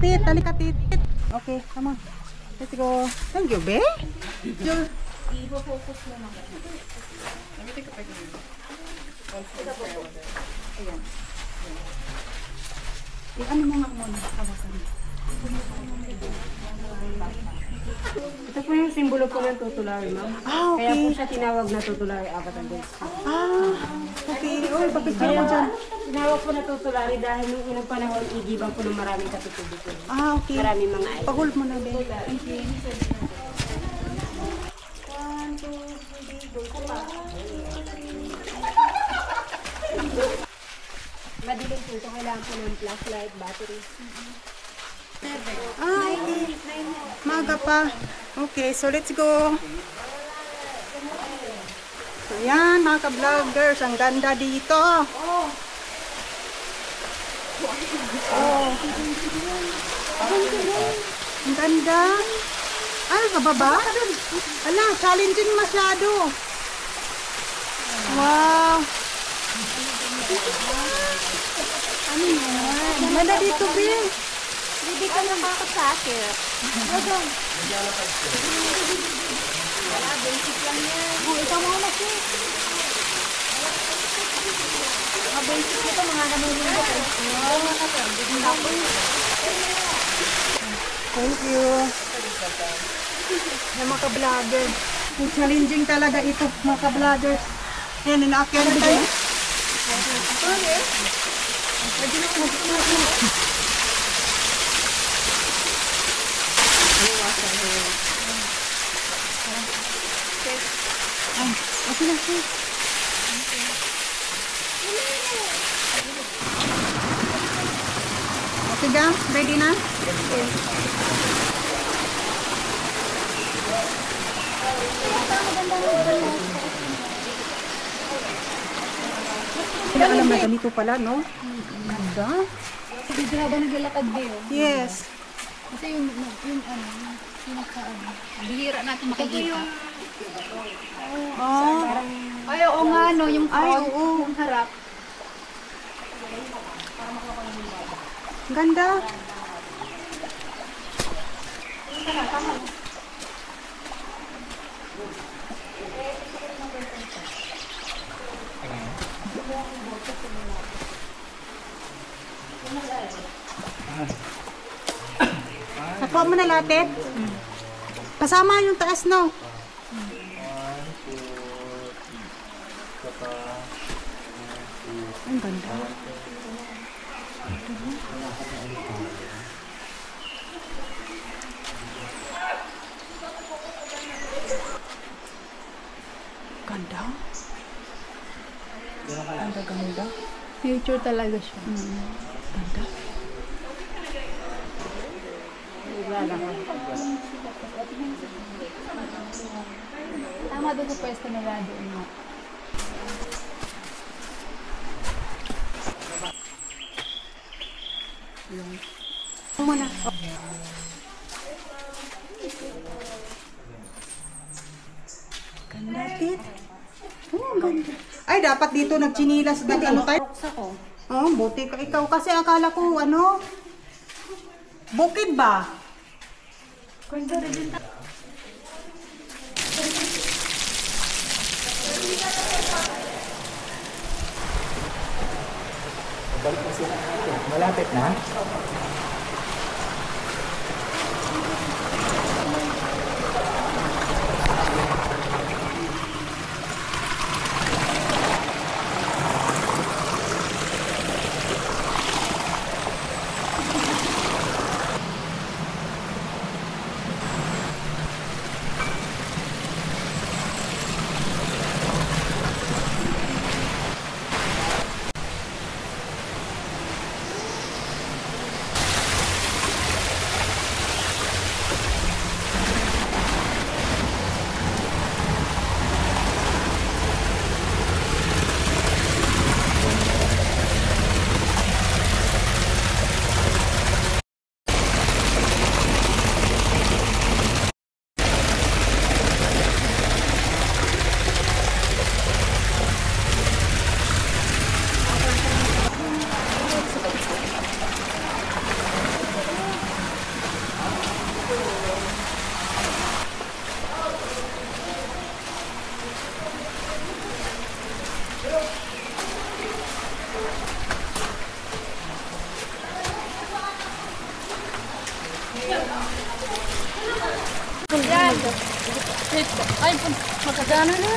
Tit. Halika, Tit. Okay, come on. Let's go. Thank you, be. I-focus mo naman. Ayan. Ano mo nga muna? Hawakan. Ito po yung simbolo po ng tutulari, ma'am. Ah, okay. Kaya po siya tinawag na tutulari apat ang days. Ah, okay. Uy, papicture mo dyan. Tinawag po na tutulari dahil nung unang panahon, igibang po ng maraming katutubig. Ah, okay. Maraming mga ay. Pag-hold mo na, be. Thank you. 1, 2, 3, go. Madilim po ito. Kailangan po ng flashlight, battery. Ah, okay. Maga pa. Okay, so let's go. So yan, mga ka-vloggers. Ang ganda dito. Oh. Ang ganda. Ay, kababa? Ala, challenging masyado. Wow. Ano yan? Ang ganda dito, Bill. Hindi ka nakakasakit. Wala, basic lang yan. Oh, ikaw muna siya. Mga basic nito, mga namumulog. Thank you. Yan, mga ka-vlogger. Challenging talaga ito, mga ka-vloggers. Yan, inaakyat na tayo. Okay na siya. Okay, gang? Ready na? Hindi alam na ganito pala, no? Ganda. Dito habang naglalakad kayo. Yes. Kasi yung bihira natin makikita. Oh. Ay, oo nga, no, yung Ay, front, oo. yung harap. Ganda. Nakuha mo na lahat. Kasama yung taas, no? Ang ganda. Ganda. Ganda, ganda. Nature talaga siya. Ganda. Tama doon sa pwesto nila doon mo. Muna. Ganda, Tit. Oh, ganda. Ay, dapat dito nagchinilas ba? Ano tayo? Oh, buti ka ikaw. Kasi akala ko, ano, bukid ba? Ganda rin din. Malapit na? Yan. Wait po. Ay, magkagana na.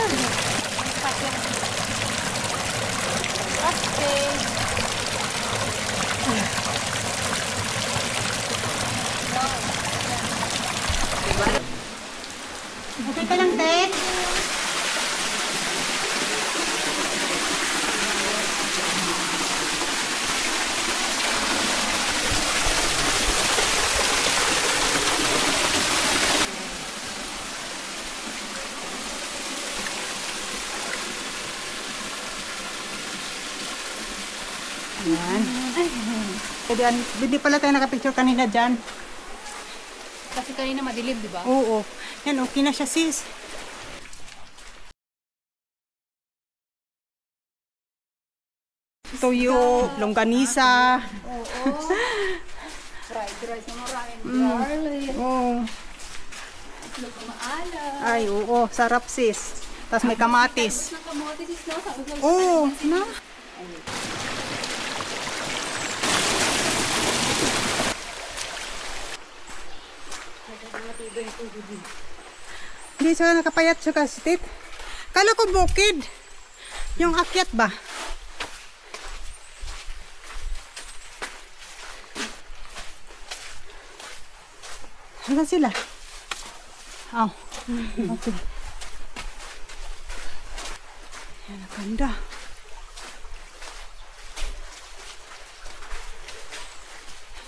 Okay. Okay ka lang, te? Ayan. Hindi pala tayo nakapicture kanina dyan. Kasi kanina madilim, di ba? Oo. Yan, okay na siya, sis. Tuyo, longganisa. Oo. Fried rice na maraming garlic. Oo. Itlog na maalat. Ay, oo. Sarap, sis. Tapos may kamatis. Ng kamote, sis, no? Sabi ko, Oo. Na? Hindi siya nakapayat siya kasi, tit. Kala ko bukid. Yung akyat ba? Saan sila? Oh. Okay. Yan, ang ganda.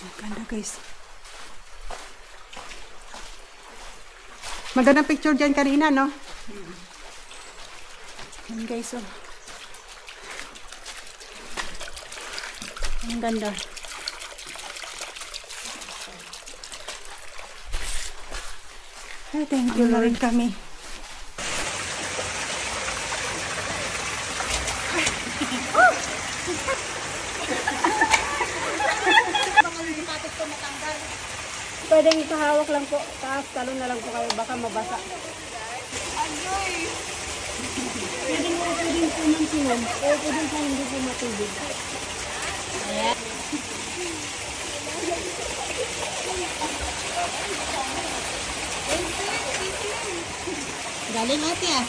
Ang ganda, guys. Magandang picture dyan kanina, no? Yan, guys, oh. Ang ganda. Ay, thank you, Lord, kami. Pwedeng ikahawak lang po. Taas, talon na lang po kayo. Baka mabasa. Pwedeng po ng sinom. O pwedeng po hindi po matubig. Ayan. Galing ate, ah.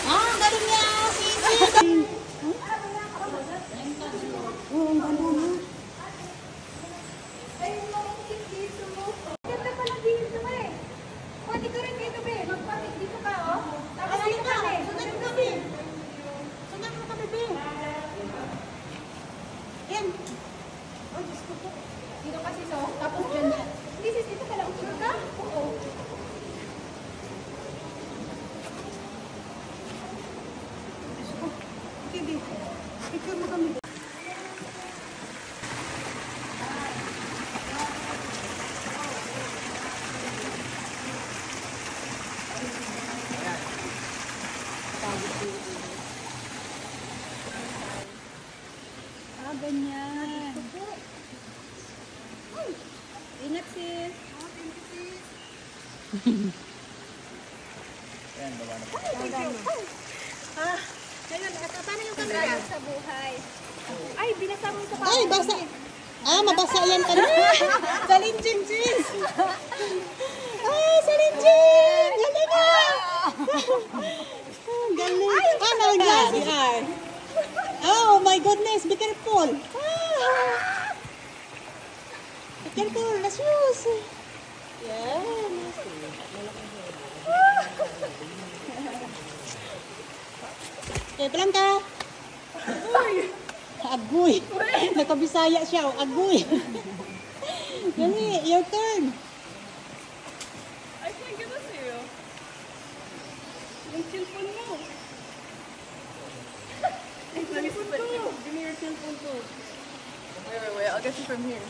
Ah, galing niya, sisi. Oo, ang ganda na. Ganda pala dito eh. Pwede ka rin dito, be. Magpatik dito ka, oh. Tapos dito kami. Sundan mo kami. Sundan mo kami, be. Yan. Oh, Diyos ko po. Dito kasi, so. Tapos dyan yan. Hindi, sis, dito ka lang. Sure ka? Oo. Okay, be. Picture mo kami. Ah, ganyan. Ingat, sis. Paano yung camera? Sa buhay. Ay, binasa mo ito. Ay, basa. Ah, mabasa yan ka na. Salinjin, sis. Ay, salinjin. Galing na. Galing. Ah, nalagyan si R. Oh my goodness, be careful. Ah. Be careful, the shoes. Yan. Ito lang ka. Agoy. Nakabisaya siya. Agoy. Dali, your turn. I can't give us you. Yung cellphone mo. Yung cellphone ko. Give me your cellphone ko. Wait. I'll get you from here.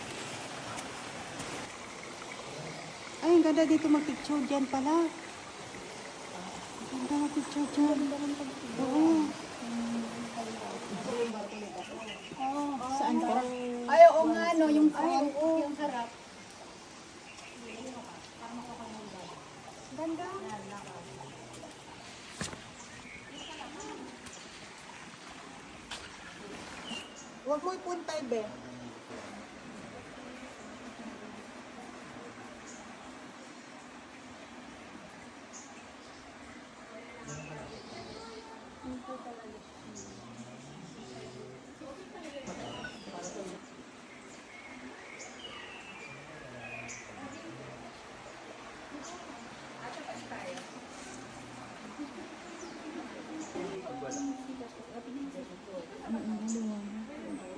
Ay, ang ganda dito mag-picture dyan pala. Ang ganda mag-picture dyan. Oo. Saan ka? Ay, oo nga, no. Yung harap. Ganda. Huwag mo ipuntay, be.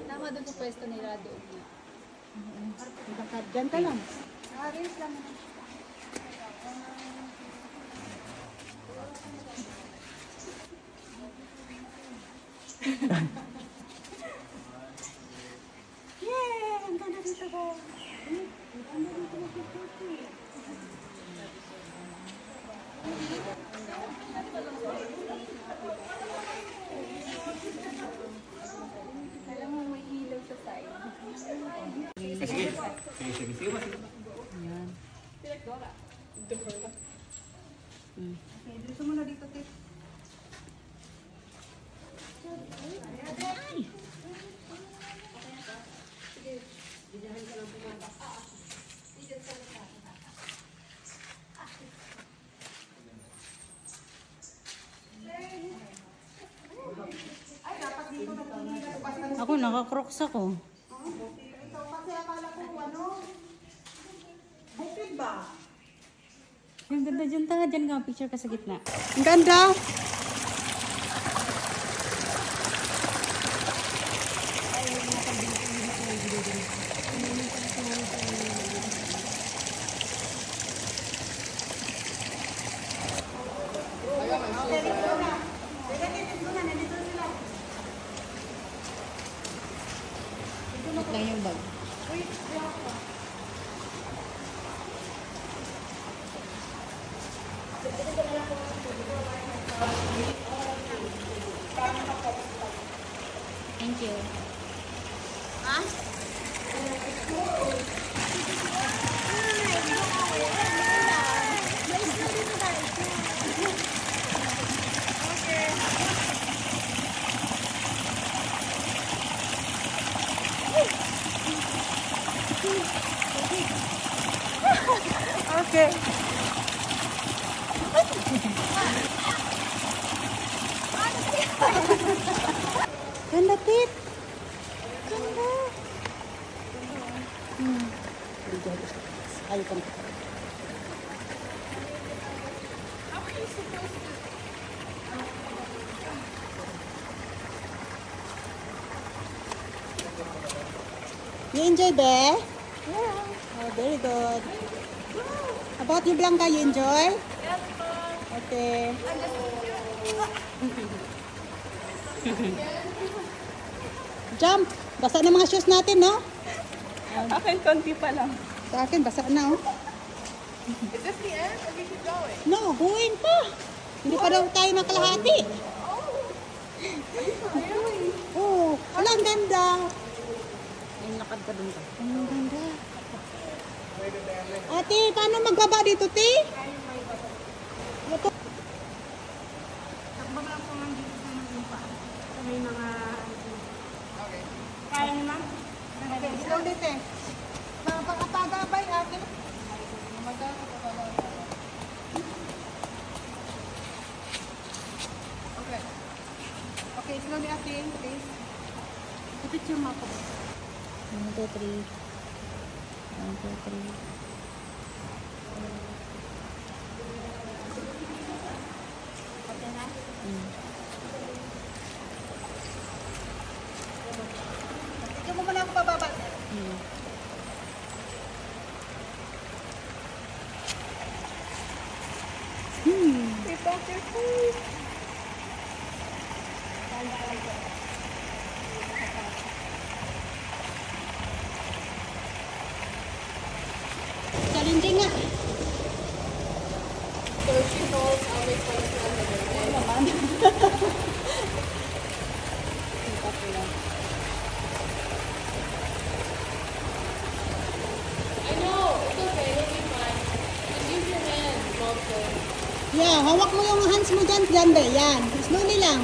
Tama doon sa pwesto nila doon. Diyan ka lang. Aris lang. Yay! Ang ganda dito ko. Alam mo, may ilaw sa side. Okay, dito muna dito, Tip. Ako, naka-crocs ako. Ikaw kasi akala ko, ano? Bukid ba? Yung ganda dyan, ta. Dyan ka, picture ka sa gitna. Ang ganda. Wait lang yung bag. Thank you. Okay. Ganda, Tip. Ganda. Ayaw ka na. You enjoy, Be? Yeah. Oh, very good. About you, Blanca, you enjoy? Yes, okay. Jump! Basa na mga shoes natin, no? Akin, konti pa lang. Sa akin, basa na, oh. Is this the end? Or we keep going? No, buuin pa. Hindi pa daw tayo nakalahati. Oh, wala, ang ganda. Yung lakad ka dun ka. Ang ganda. Ate, paano magbaba dito, te? Ito. Takbang lang po nga dito sa mga lupa. Sa may mga... Okay. Kaya ni ma'am? Okay, slowly, te. Pagkapagabay, ate. Okay. Okay, slowly, ate, please. Picture mo ako. 1, 2, 3. 1, 2, 3. Okay na? Ikaw mo muna ako bababa. It's so cute. Challenging nga. So she knows always when it's not the I know. It's okay. It'll be fine. Just use your hands also. Yeah, hawak mo yung hands mo dyan, be. Yan. Slowly lang.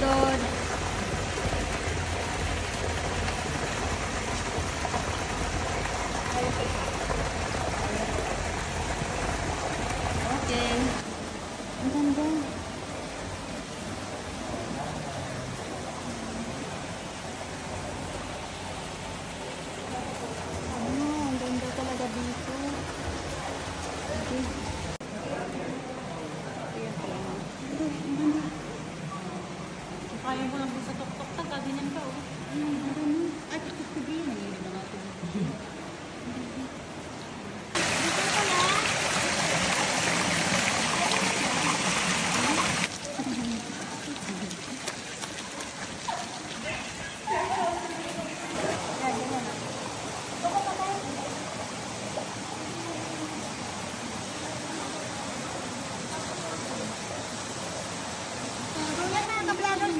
doon. Okay. Ang ganda. Ang ganda talaga dito. Okay. Kaya mo lang sa tok-tok ta, ganyan ka oh. Ay, tok-tok din. Hindi na natin.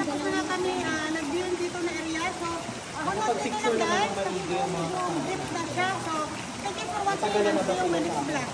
Tapos na kami nag-view dito na area. So, ako na dito na guys. Kasi yung jeep na siya. So, thank you for watching. Ang Maniko Vlog.